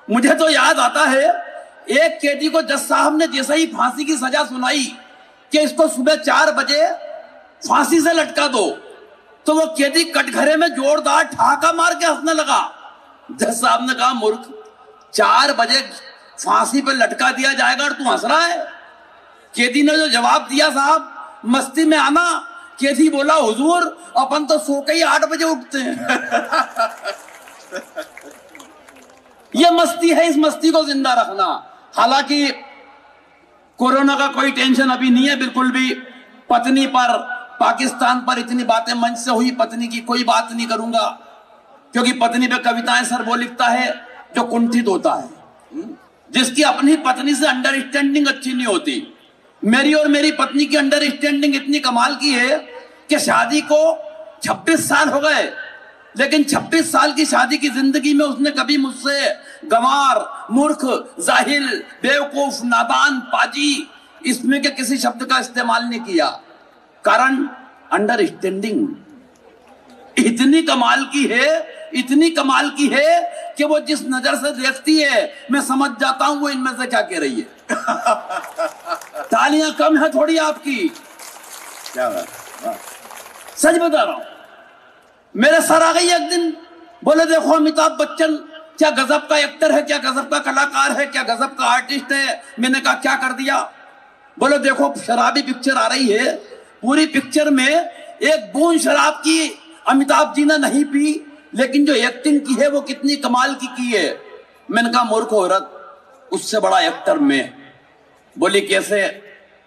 मुझे तो याद आता है, एक कैदी को जज साहब ने जैसे ही फांसी की सजा सुनाई कि इसको सुबह 4 बजे फांसी से लटका दो, तो वो कैदी कटघरे में जोरदार ठहाका मार के हंसने लगा। जज साहब ने कहा, मूर्ख, 4 बजे फांसी पे लटका दिया जाएगा और तू हंस रहा है? कैदी ने जो जवाब दिया, साहब मस्ती में आना। कैदी बोला, हुजूर अपन तो सो के ही 8 बजे उठते हैं। ये मस्ती है, इस मस्ती को जिंदा रखना। हालांकि कोरोना का कोई टेंशन अभी नहीं है, बिल्कुल भी। पत्नी पर, पाकिस्तान पर इतनी बातें मंच से हुई, पत्नी की कोई बात नहीं करूंगा, क्योंकि पत्नी पे कविताएं सर वो लिखता है जो कुंठित होता है, जिसकी अपनी पत्नी से अंडरस्टैंडिंग अच्छी नहीं होती। मेरी और मेरी पत्नी की अंडरस्टैंडिंग इतनी कमाल की है कि शादी को 26 साल हो गए, लेकिन 26 साल की शादी की जिंदगी में उसने कभी मुझसे गंवार, मूर्ख, जाहिल, बेवकूफ, नादान, पाजी, इसमें के किसी शब्द का इस्तेमाल नहीं किया। कारण अंडरस्टैंडिंग इतनी कमाल की है, इतनी कमाल की है कि वो जिस नजर से देखती है मैं समझ जाता हूं वो इनमें से क्या कह रही है। तालियां कम है थोड़ी आपकी, क्या बात, सच बता रहा हूं। मेरे सर आ गई एक दिन, बोले देखो अमिताभ बच्चन क्या गजब का एक्टर है, क्या गजब का कलाकार है, क्या गजब का आर्टिस्ट है। मैंने कहा क्या कर दिया? बोले देखो शराबी पिक्चर आ रही है, पूरी पिक्चर में एक बूंद शराब की अमिताभ जी ने नहीं पी, लेकिन जो एक्टिंग की है वो कितनी कमाल की है। मैंने कहा मूर्ख औरत, उससे बड़ा एक्टर मैं। बोली कैसे?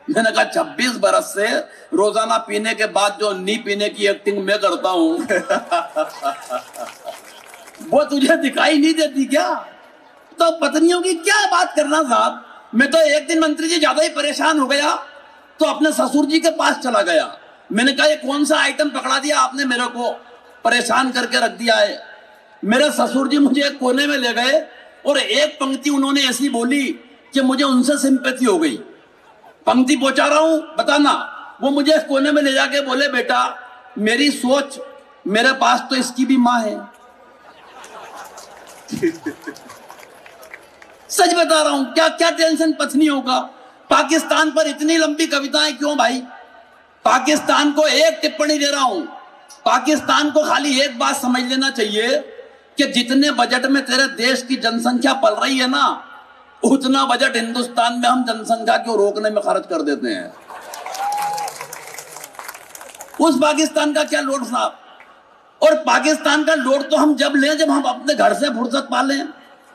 मैंने कहा 26 बरस से रोजाना पीने के बाद जो नहीं पीने की एक्टिंग मैं करता हूं वो तुझे दिखाई नहीं देती क्या? तो पत्नियों की क्या बात करना साहब। मैं तो एक दिन मंत्री जी ज्यादा ही परेशान हो गया तो अपने ससुर जी के पास चला गया। मैंने कहा ये कौन सा आइटम पकड़ा दिया आपने, मेरे को परेशान करके रख दिया है। मेरे ससुर जी मुझे एक कोने में ले गए और एक पंक्ति उन्होंने ऐसी बोली कि मुझे उनसे सिंपैथी हो गई। पंक्ति पहुंचा रहा हूं, बताना। वो मुझे इस कोने में ले जाके बोले, बेटा मेरी सोच, मेरे पास तो इसकी भी मां है। सच बता रहा हूं, क्या क्या टेंशन पत्नियों का। पाकिस्तान पर इतनी लंबी कविताएं क्यों भाई? पाकिस्तान को एक टिप्पणी दे रहा हूं। पाकिस्तान को खाली एक बात समझ लेना चाहिए कि जितने बजट में तेरे देश की जनसंख्या पल रही है ना, उतना बजट हिंदुस्तान में हम जनसंख्या को रोकने में खर्च कर देते हैं। उस पाकिस्तान का क्या लोड साहब। और पाकिस्तान का लोड तो हम जब लें जब हम अपने घर से फुर्सत पालें।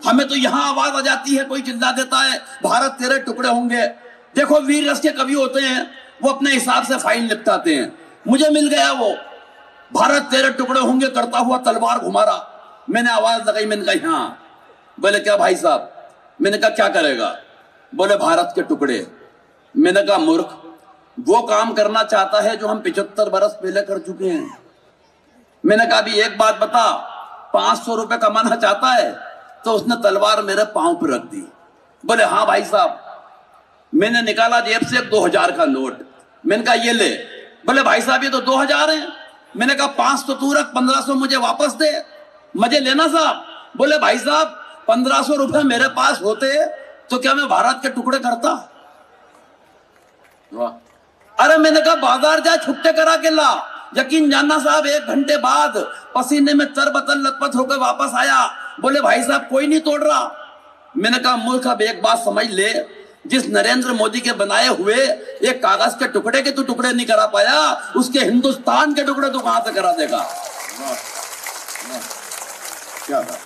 हमें तो यहां आवाज आ जाती है, कोई चिल्ला देता है भारत तेरे टुकड़े होंगे। देखो वीर रस के कवि होते हैं, वो अपने हिसाब से फाइल निपटाते हैं। मुझे मिल गया वो, भारत तेरे टुकड़े होंगे करता हुआ तलवार घुमारा। मैंने आवाज लगाई, मैंने कहा हाँ। बोले क्या भाई साहब? मैंने कहा क्या करेगा? बोले भारत के टुकड़े। मैंने कहा मूर्ख, वो काम करना चाहता है जो हम 75 बरस पहले कर चुके हैं। मैंने कहा अभी एक बात बता, 500 रुपए कमाना चाहता है? तो उसने तलवार मेरे पांव पर रख दी। बोले हाँ भाई साहब। मैंने निकाला जेब से 2000 का नोट। मैंने कहा ये ले। बोले भाई साहब ये तो 2000 है। मैंने कहा 500 तू रख, 1500 मुझे वापस दे, मजे लेना साहब। बोले भाई साहब 1500 रुपए मेरे पास होते तो क्या मैं भारत के टुकड़े करता? अरे मैंने कहा बाजार जा छुट्टे करा के ला। यकीन जानना साहब, 1 घंटे बाद पसीने में तरबतर लथपथ होकर वापस आया। बोले भाई साहब कोई नहीं तोड़ रहा। मैंने कहा मूर्ख, अब एक बात समझ ले, जिस नरेंद्र मोदी के बनाए हुए एक कागज के टुकड़े के तू टुकड़े नहीं करा पाया, उसके हिंदुस्तान के टुकड़े तू कहां से करा देगा? क्या बात।